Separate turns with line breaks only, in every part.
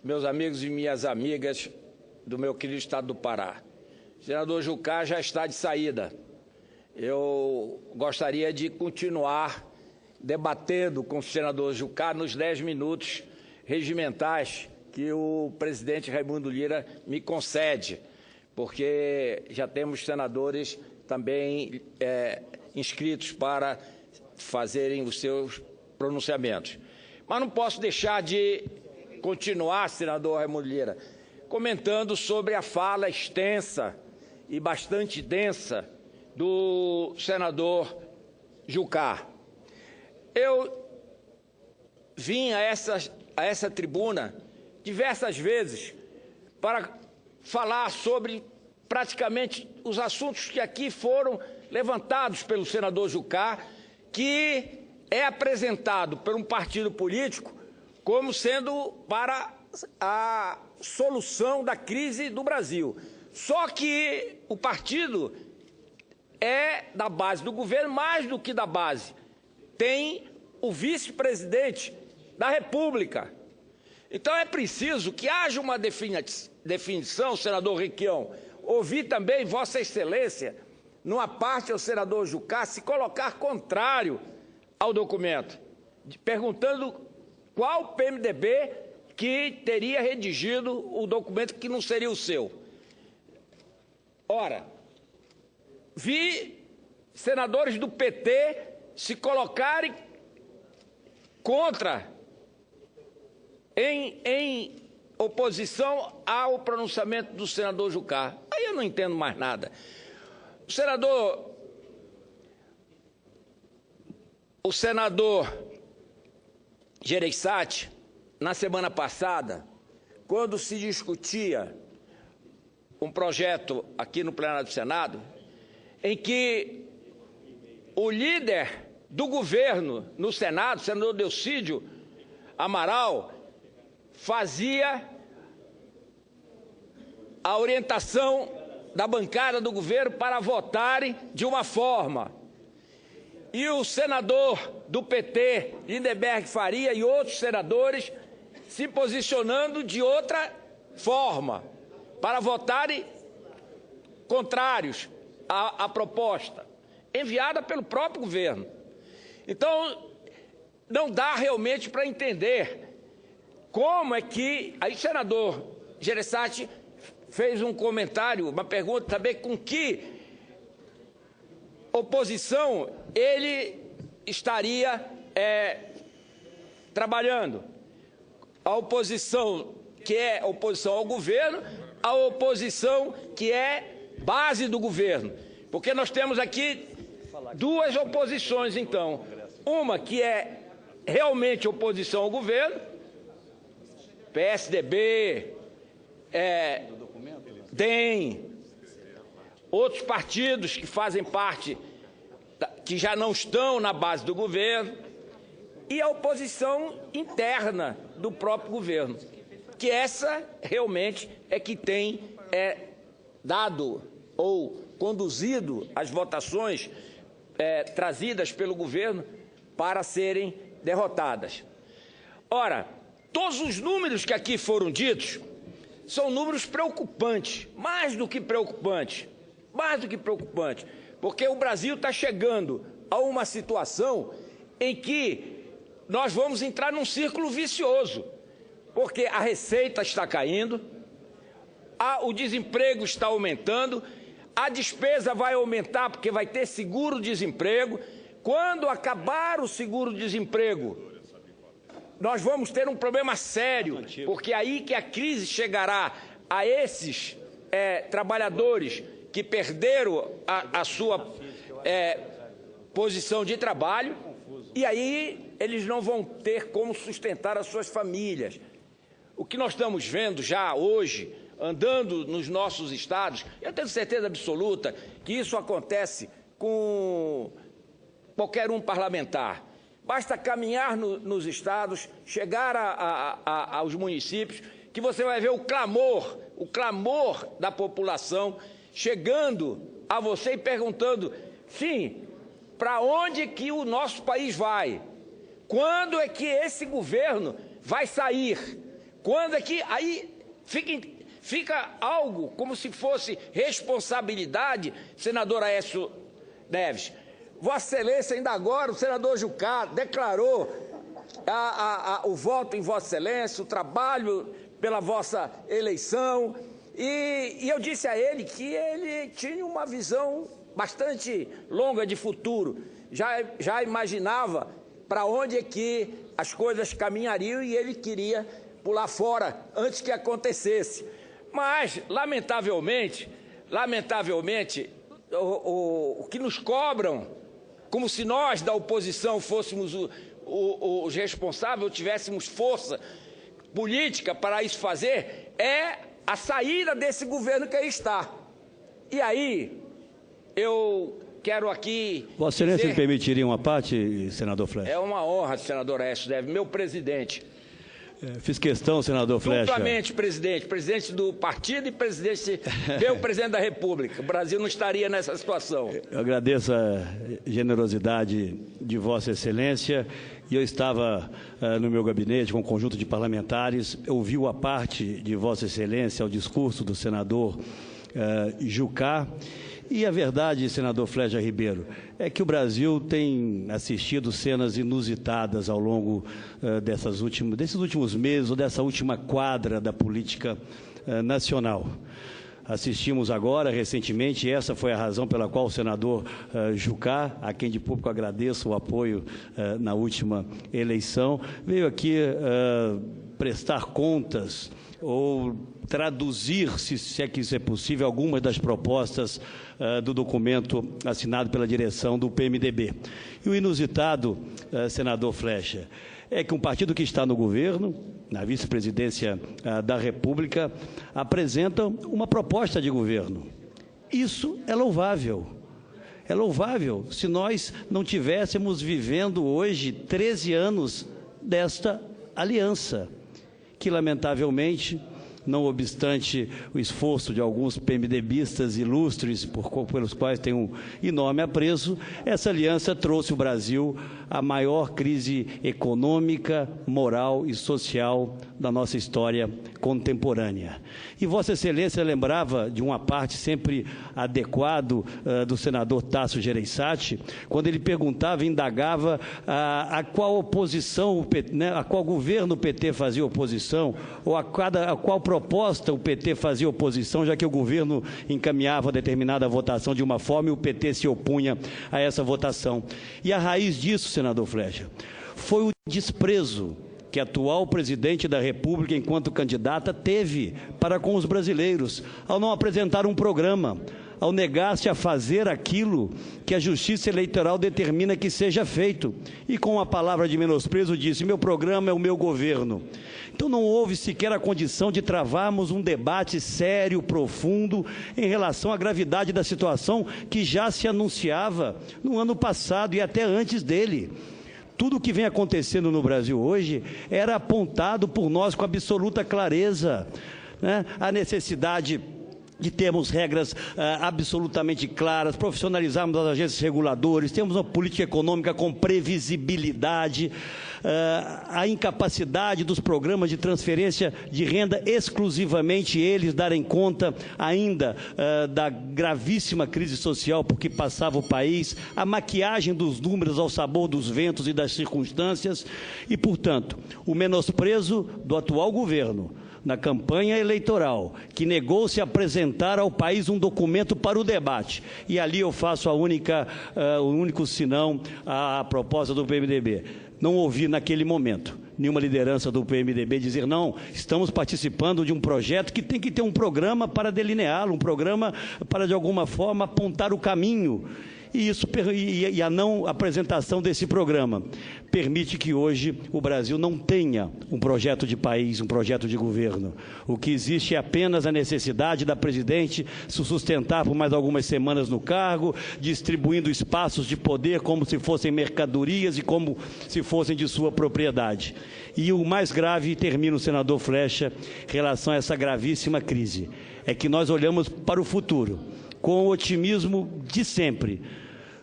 meus amigos e minhas amigas do meu querido estado do Pará. O senador Jucá já está de saída. Eu gostaria de continuar debatendo com o senador Jucá nos 10 minutos regimentais que o presidente Raimundo Lira me concede, porque já temos senadores também inscritos para fazerem os seus pronunciamentos. Mas não posso deixar de continuar, senador Raimundo Lira, comentando sobre a fala extensa e bastante densa do senador Jucá. Eu vim a essa tribuna diversas vezes para falar sobre praticamente os assuntos que aqui foram levantados pelo senador Jucá, que é apresentado por um partido político como sendo para a solução da crise do Brasil. Só que o partido é da base do governo, mais do que da base. Tem o vice-presidente da República. Então é preciso que haja uma definição, senador Requião, ouvir também Vossa Excelência, numa parte ao senador Jucá, se colocar contrário ao documento, perguntando qual PMDB que teria redigido o documento que não seria o seu. Ora, vi senadores do PT se colocarem contra, em oposição ao pronunciamento do senador Jucá. Aí eu não entendo mais nada. O senador Gereissati, na semana passada, quando se discutia um projeto aqui no plenário do Senado, em que o líder do governo no Senado, o senador Delcídio Amaral, fazia a orientação da bancada do governo para votarem de uma forma. E o senador do PT, Lindenberg Faria, e outros senadores se posicionando de outra forma, para votarem contrários à proposta, enviada pelo próprio governo. Então, não dá realmente para entender como é que... Aí o senador Gereissati fez um comentário, uma pergunta também, com que oposição ele estaria trabalhando. A oposição que é oposição ao governo, a oposição que é base do governo. Porque nós temos aqui duas oposições, então. Uma que é realmente oposição ao governo, PSDB, DEM, outros partidos que fazem parte, que já não estão na base do governo, e a oposição interna do próprio governo, que essa realmente é que tem dado ou conduzido as votações trazidas pelo governo para serem derrotadas. Ora, todos os números que aqui foram ditos são números preocupantes, mais do que preocupantes, porque o Brasil está chegando a uma situação em que nós vamos entrar num círculo vicioso, porque a receita está caindo, o desemprego está aumentando, a despesa vai aumentar porque vai ter seguro-desemprego. Quando acabar o seguro-desemprego, nós vamos ter um problema sério, porque é aí que a crise chegará a esses trabalhadores que perderam a sua posição de trabalho, e aí eles não vão ter como sustentar as suas famílias. O que nós estamos vendo já hoje, andando nos nossos estados, eu tenho certeza absoluta que isso acontece com qualquer um parlamentar. Basta caminhar nos estados, chegar aos municípios, que você vai ver o clamor da população chegando a você e perguntando, sim, para onde que o nosso país vai? Quando é que esse governo vai sair? Quando é que aí fica algo como se fosse responsabilidade, senador Aécio Neves. Vossa Excelência, ainda agora, o senador Jucá declarou o voto em Vossa Excelência, o trabalho pela vossa eleição, e eu disse a ele que ele tinha uma visão bastante longa de futuro, já imaginava para onde é que as coisas caminhariam e ele queria pular fora antes que acontecesse. Mas, lamentavelmente, o que nos cobram, como se nós da oposição fôssemos os responsáveis, ou tivéssemos força política para isso fazer, é a saída desse governo que aí está. E aí, eu quero aqui...
Vossa Excelência me permitiria uma parte, senador Flecha?
É uma honra, senador Aécio Neves, meu presidente.
Fiz questão, senador Flecha.
Duplamente, presidente do partido e meu presidente da República. O Brasil não estaria nessa situação.
Eu agradeço a generosidade de Vossa Excelência. E eu estava no meu gabinete com um conjunto de parlamentares, ouviu a parte de Vossa Excelência, o discurso do senador Jucá. E a verdade, senador Flecha Ribeiro, é que o Brasil tem assistido cenas inusitadas ao longo desses últimos meses, ou dessa última quadra da política nacional. Assistimos agora, recentemente, e essa foi a razão pela qual o senador Jucá, a quem de público agradeço o apoio na última eleição, veio aqui prestar contas ou traduzir, se é que isso é possível, algumas das propostas do documento assinado pela direção do PMDB. E o inusitado, senador Flecha, é que um partido que está no governo, na vice-presidência da República, apresenta uma proposta de governo. Isso é louvável. É louvável se nós não tivéssemos vivendo hoje 13 anos desta aliança, que lamentavelmente, não obstante o esforço de alguns PMDBistas ilustres, pelos quais tenho um enorme apreço, essa aliança trouxe o Brasil à maior crise econômica, moral e social da nossa história contemporânea. E Vossa Excelência lembrava de uma parte sempre adequado do senador Tasso Gereissati, quando ele perguntava, indagava a qual oposição, a qual governo o PT fazia oposição, ou a qual proposta o PT fazia oposição, já que o governo encaminhava determinada votação de uma forma e o PT se opunha a essa votação. E a raiz disso, senador Flecha, foi o desprezo que a atual presidente da República, enquanto candidata, teve para com os brasileiros, ao não apresentar um programa, ao negar-se a fazer aquilo que a Justiça Eleitoral determina que seja feito. E com uma palavra de menosprezo disse, meu programa é o meu governo. Então não houve sequer a condição de travarmos um debate sério, profundo, em relação à gravidade da situação que já se anunciava no ano passado e até antes dele. Tudo o que vem acontecendo no Brasil hoje era apontado por nós com absoluta clareza, né? A necessidade de termos regras absolutamente claras, profissionalizarmos as agências reguladoras, termos uma política econômica com previsibilidade, a incapacidade dos programas de transferência de renda, exclusivamente eles darem conta ainda da gravíssima crise social por que passava o país, a maquiagem dos números ao sabor dos ventos e das circunstâncias e, portanto, o menosprezo do atual governo na campanha eleitoral, que negou-se a apresentar ao país um documento para o debate. E ali eu faço o único sinão à proposta do PMDB. Não ouvi naquele momento nenhuma liderança do PMDB dizer, não, estamos participando de um projeto que tem que ter um programa para delineá-lo, um programa para, de alguma forma, apontar o caminho. E a não apresentação desse programa permite que hoje o Brasil não tenha um projeto de país, um projeto de governo. O que existe é apenas a necessidade da presidente se sustentar por mais algumas semanas no cargo, distribuindo espaços de poder como se fossem mercadorias e como se fossem de sua propriedade. E o mais grave, e termina o senador Flecha, em relação a essa gravíssima crise, é que nós olhamos para o futuro com o otimismo de sempre,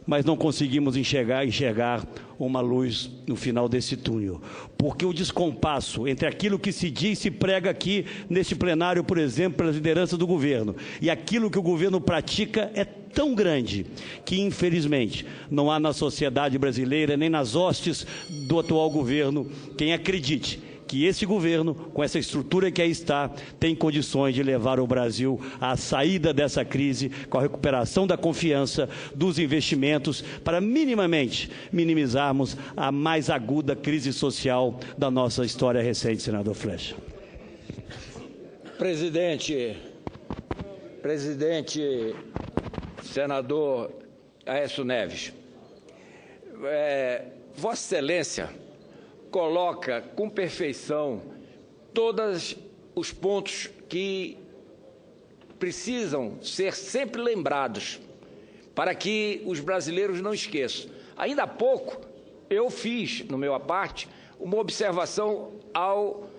mas não conseguimos enxergar uma luz no final desse túnel. Porque o descompasso entre aquilo que se diz e se prega aqui neste plenário, por exemplo, pelas lideranças do governo, e aquilo que o governo pratica é tão grande que, infelizmente, não há na sociedade brasileira, nem nas hostes do atual governo, quem acredite que esse governo, com essa estrutura que aí está, tem condições de levar o Brasil à saída dessa crise, com a recuperação da confiança, dos investimentos, para minimamente minimizarmos a mais aguda crise social da nossa história recente, senador Flexa.
Presidente, senador Aécio Neves, Vossa Excelência coloca com perfeição todos os pontos que precisam ser sempre lembrados para que os brasileiros não esqueçam. Ainda há pouco eu fiz, no meu à parte, uma observação ao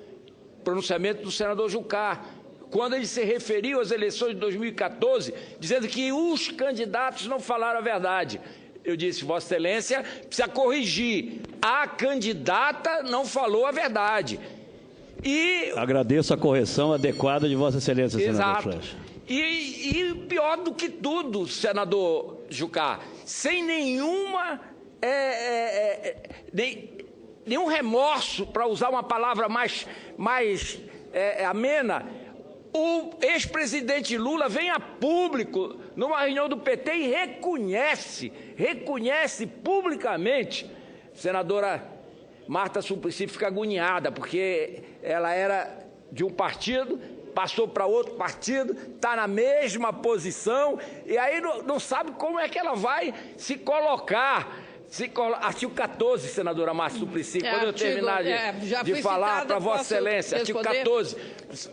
pronunciamento do senador Jucá, quando ele se referiu às eleições de 2014, dizendo que os candidatos não falaram a verdade. Eu disse, Vossa Excelência precisa corrigir. A candidata não falou a verdade. E
agradeço a correção adequada de Vossa Excelência, senador Flexa.
E pior do que tudo, senador Jucá, sem nenhum remorso, para usar uma palavra mais amena, o ex-presidente Lula vem a público numa reunião do PT e reconhece publicamente. Senadora Marta Suplicy fica agoniada, porque ela era de um partido, passou para outro partido, está na mesma posição, e aí não sabe como é que ela vai se colocar. Artigo 14, senadora Marta Suplicy, quando eu terminar de falar para Vossa Excelência, artigo 14,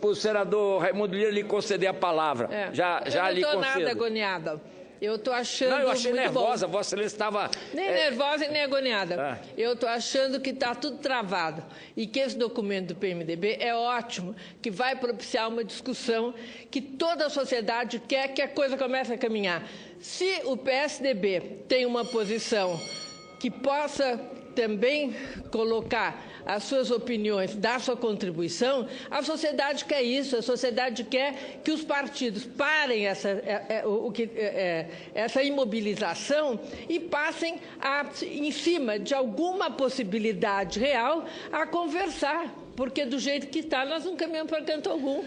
o senador Raimundo Lira lhe conceder a palavra. Já lhe concedo. Eu não estou nada agoniada.
Eu estou achando.
Não, eu achei
muito
nervosa,
bom.
Vossa Excelência estava.
Nem nervosa e nem agoniada. Eu estou achando que está tudo travado. E que esse documento do PMDB é ótimo, que vai propiciar uma discussão que toda a sociedade quer que a coisa comece a caminhar. Se o PSDB tem uma posição que possa também colocar as suas opiniões, dar sua contribuição, a sociedade quer isso, a sociedade quer que os partidos parem essa imobilização e passem em cima de alguma possibilidade real a conversar, porque do jeito que está nós não caminhamos para canto algum.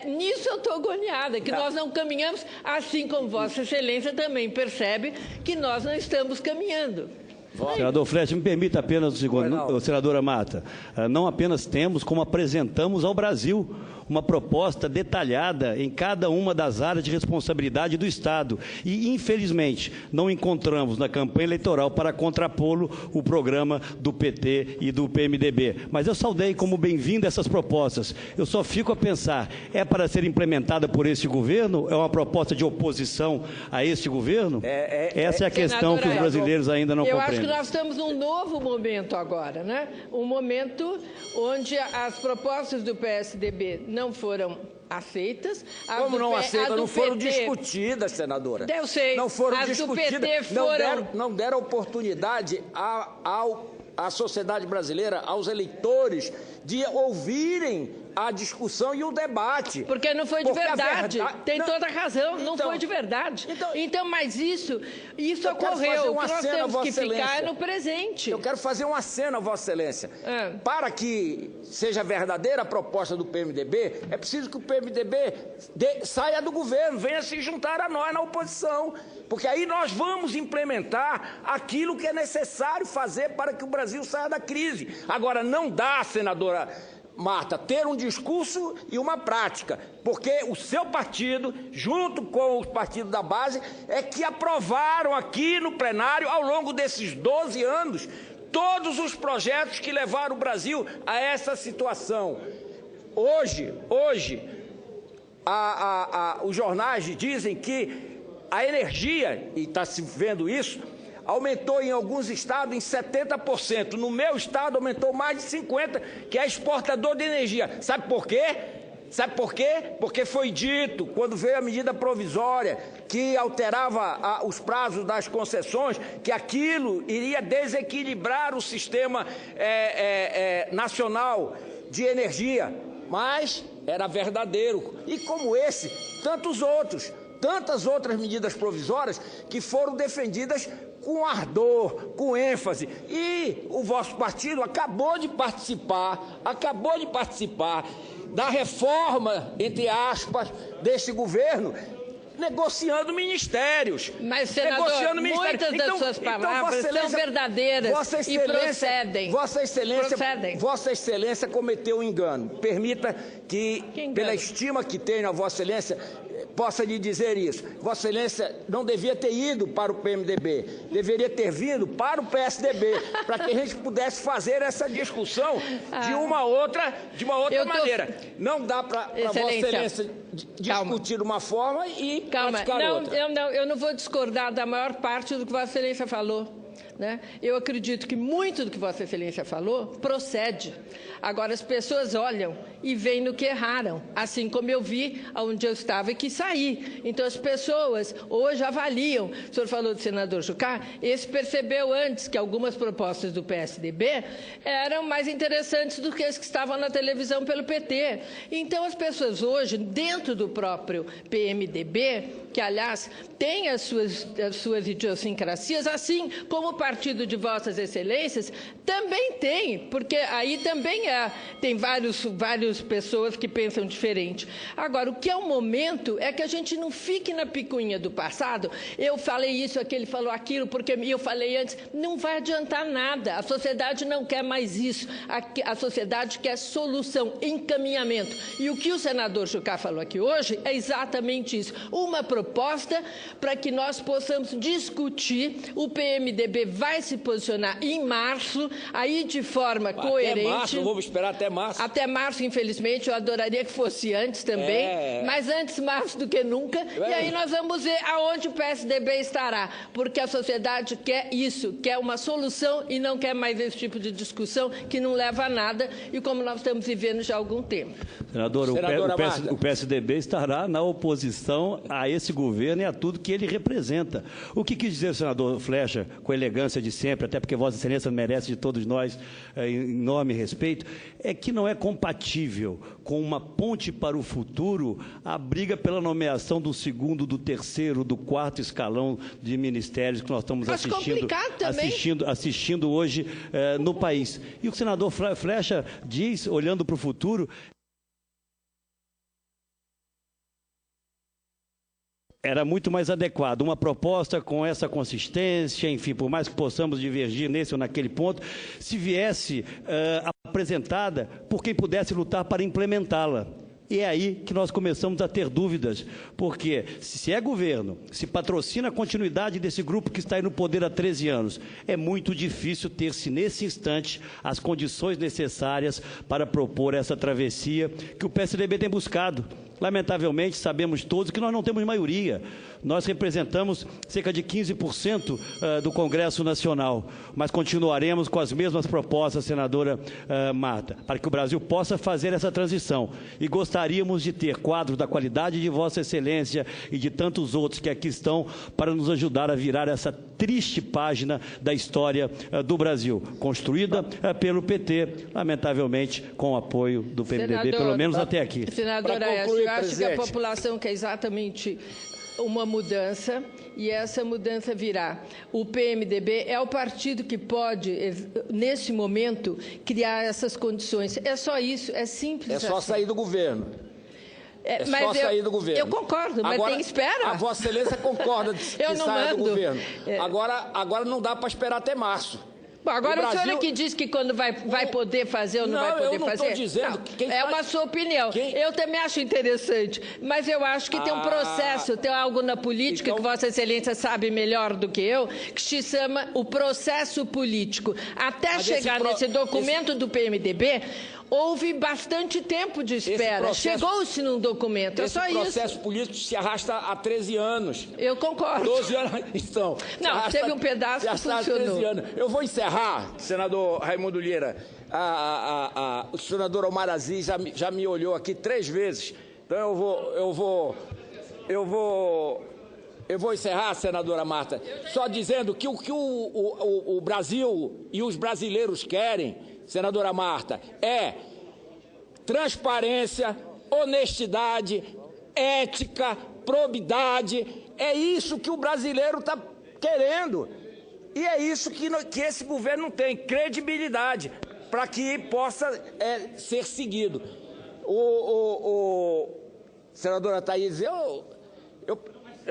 Nisso eu estou agoniada, que nós não caminhamos, assim como Vossa Excelência também percebe que nós não estamos caminhando.
Senador Flexa, me permita apenas um segundo. Senadora Marta, não apenas temos, como apresentamos ao Brasil uma proposta detalhada em cada uma das áreas de responsabilidade do Estado. E, infelizmente, não encontramos na campanha eleitoral para contrapô-lo o programa do PT e do PMDB. Mas eu saudei como bem-vindo essas propostas. Eu só fico a pensar, é para ser implementada por esse governo? É uma proposta de oposição a esse governo? Essa é a questão que os brasileiros ainda não compreendem.
Eu acho que nós estamos num novo momento agora, né? Um momento onde as propostas do PSDB não foram aceitas.
Como não aceitam? Não foram discutidas, senadora.
Eu sei.
Não foram
as
discutidas.
Do PT foram...
Não deram oportunidade à sociedade brasileira, aos eleitores, de ouvirem a discussão e o debate.
Porque não foi de verdade. Tem toda a razão, não foi de verdade. Então, mas isso ocorreu. O que nós temos que ficar é no presente.
Eu quero fazer um aceno a Vossa Excelência. Para que seja verdadeira a proposta do PMDB, é preciso que o PMDB saia do governo, venha se juntar a nós na oposição. Porque aí nós vamos implementar aquilo que é necessário fazer para que o Brasil saia da crise. Agora, não dá, senadora Marta, ter um discurso e uma prática, porque o seu partido, junto com os partidos da base, é que aprovaram aqui no plenário, ao longo desses 12 anos, todos os projetos que levaram o Brasil a essa situação. Hoje os jornais dizem que a energia, e está se vendo isso, aumentou em alguns estados em 70%. No meu estado aumentou mais de 50%, que é exportador de energia. Sabe por quê? Sabe por quê? Porque foi dito, quando veio a medida provisória, que alterava os prazos das concessões, que aquilo iria desequilibrar o sistema nacional de energia. Mas era verdadeiro. E como esse, tantas outras medidas provisórias que foram defendidas com ardor, com ênfase. E o vosso partido acabou de participar da reforma, entre aspas, desse governo, negociando ministérios.
Mas, senador, muitas das suas palavras são verdadeiras e procedem.
Vossa Excelência cometeu um engano. Permita que, pela estima que tenho a Vossa Excelência, possa lhe dizer isso. Vossa Excelência não devia ter ido para o PMDB, deveria ter vindo para o PSDB, para que a gente pudesse fazer essa discussão de uma outra maneira. Não dá para Vossa Excelência discutir de uma forma e praticar outra.
Eu não vou discordar da maior parte do que Vossa Excelência falou. Né? Eu acredito que muito do que Vossa Excelência falou procede. Agora, as pessoas olham e veem no que erraram, assim como eu vi onde eu estava e que saí. Então, as pessoas hoje avaliam. O senhor falou do senador Jucá, esse percebeu antes que algumas propostas do PSDB eram mais interessantes do que as que estavam na televisão pelo PT. Então, as pessoas hoje, dentro do próprio PMDB, que, aliás, tem as suas idiosincrasias, assim como o partido de Vossas Excelências também tem, porque aí também tem várias pessoas que pensam diferente. Agora, o que é o momento é que a gente não fique na picuinha do passado. Eu falei isso, aquele falou aquilo, porque eu falei antes. Não vai adiantar nada. A sociedade não quer mais isso. A sociedade quer solução, encaminhamento. E o que o senador Jucá falou aqui hoje é exatamente isso. Uma proposta para que nós possamos discutir. O PMDB vai se posicionar em março, aí de forma coerente.
Até março, vamos esperar até março.
Até março, infelizmente, eu adoraria que fosse antes também, mas antes março do que nunca. E aí nós vamos ver aonde o PSDB estará, porque a sociedade quer isso, quer uma solução e não quer mais esse tipo de discussão que não leva a nada, e como nós estamos vivendo já há algum tempo.
Senador, o PSDB estará na oposição a esse governo e a tudo que ele representa. O que quis dizer o senador Flecha, com elegância de sempre, até porque Vossa Excelência merece de todos nós enorme respeito, é que não é compatível com uma ponte para o futuro a abriga pela nomeação do segundo, do terceiro, do quarto escalão de ministérios que nós estamos assistindo hoje no país. E o senador Flecha diz, olhando para o futuro, era muito mais adequado uma proposta com essa consistência, enfim, por mais que possamos divergir nesse ou naquele ponto, se viesse apresentada por quem pudesse lutar para implementá-la. E é aí que nós começamos a ter dúvidas, porque se é governo, se patrocina a continuidade desse grupo que está aí no poder há 13 anos, é muito difícil ter-se nesse instante as condições necessárias para propor essa travessia que o PSDB tem buscado. Lamentavelmente, sabemos todos que nós não temos maioria. Nós representamos cerca de 15% do Congresso Nacional, mas continuaremos com as mesmas propostas, senadora Marta, para que o Brasil possa fazer essa transição. E gostaríamos de ter quadros da qualidade de Vossa Excelência e de tantos outros que aqui estão para nos ajudar a virar essa triste página da história do Brasil, construída pelo PT, lamentavelmente com o apoio do PMDB, pelo menos até aqui.
Senadora Aécio, eu acho que a população quer exatamente uma mudança, e essa mudança virá. O PMDB é o partido que pode, nesse momento, criar essas condições. É só isso, é simples.
É só sair do governo.
Mas
sair do governo.
Eu concordo, mas
agora,
tem espera.
A Vossa Excelência concorda que saia do governo. Agora não dá para esperar até março.
Bom, agora o senhor é que diz que quando vai poder fazer ou não vai poder fazer?
Não, eu não estou dizendo.
Uma sua opinião. Eu também acho interessante, mas eu acho que tem um processo, tem algo na política que Vossa Excelência sabe melhor do que eu, que se chama o processo político. Até chegar nesse documento do PMDB, Houve bastante tempo de espera. Chegou-se num documento. É só isso.
Esse processo político se arrasta há 13 anos.
Eu concordo.
12 anos. Então,
não, teve um pedaço que funcionou.
13 anos. Eu vou encerrar, senador Raimundo Lira. O senador Omar Aziz já me olhou aqui 3 vezes. Então eu vou encerrar, senadora Marta, só dizendo que o que o Brasil e os brasileiros querem, senadora Marta, é transparência, honestidade, ética, probidade. É isso que o brasileiro está querendo. E é isso que esse governo não tem, credibilidade, para que possa ser seguido. Senadora Thaís, eu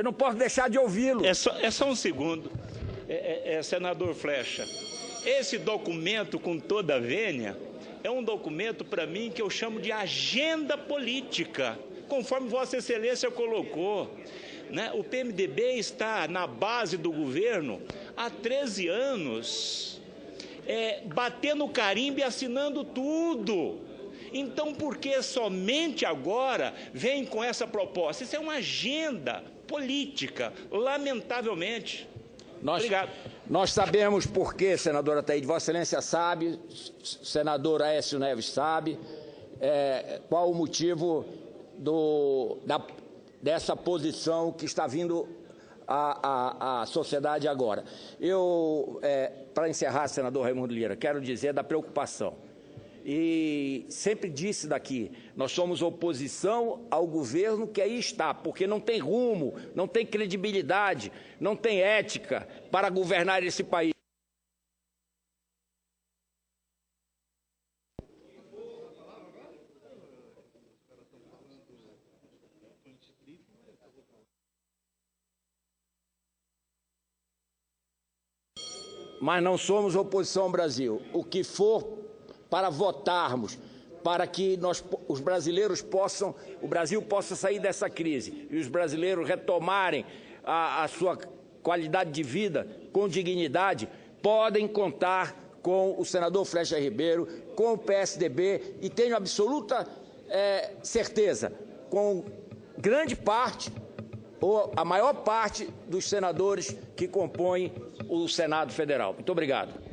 não posso deixar de ouvi-lo.
É só um segundo. Senador Flecha, esse documento, com toda a vênia, é um documento, para mim, que eu chamo de agenda política, conforme Vossa Excelência colocou. Né? O PMDB está na base do governo há 13 anos, batendo carimbo e assinando tudo. Então, por que somente agora vem com essa proposta? Isso é uma agenda política, lamentavelmente. Obrigado.
Nós sabemos por quê, senadora Thaís. Vossa Excelência sabe, senador Aécio Neves sabe, qual o motivo dessa posição que está vindo à sociedade agora. Para encerrar, senador Raimundo Lira, quero dizer da preocupação. E sempre disse daqui, nós somos oposição ao governo que aí está, porque não tem rumo, não tem credibilidade, não tem ética para governar esse país. Mas não somos oposição ao Brasil. O que for para votarmos, para que os brasileiros o Brasil possa sair dessa crise e os brasileiros retomarem a sua qualidade de vida com dignidade, podem contar com o senador Flecha Ribeiro, com o PSDB, e tenho absoluta certeza, com grande parte, ou a maior parte dos senadores que compõem o Senado Federal. Muito obrigado.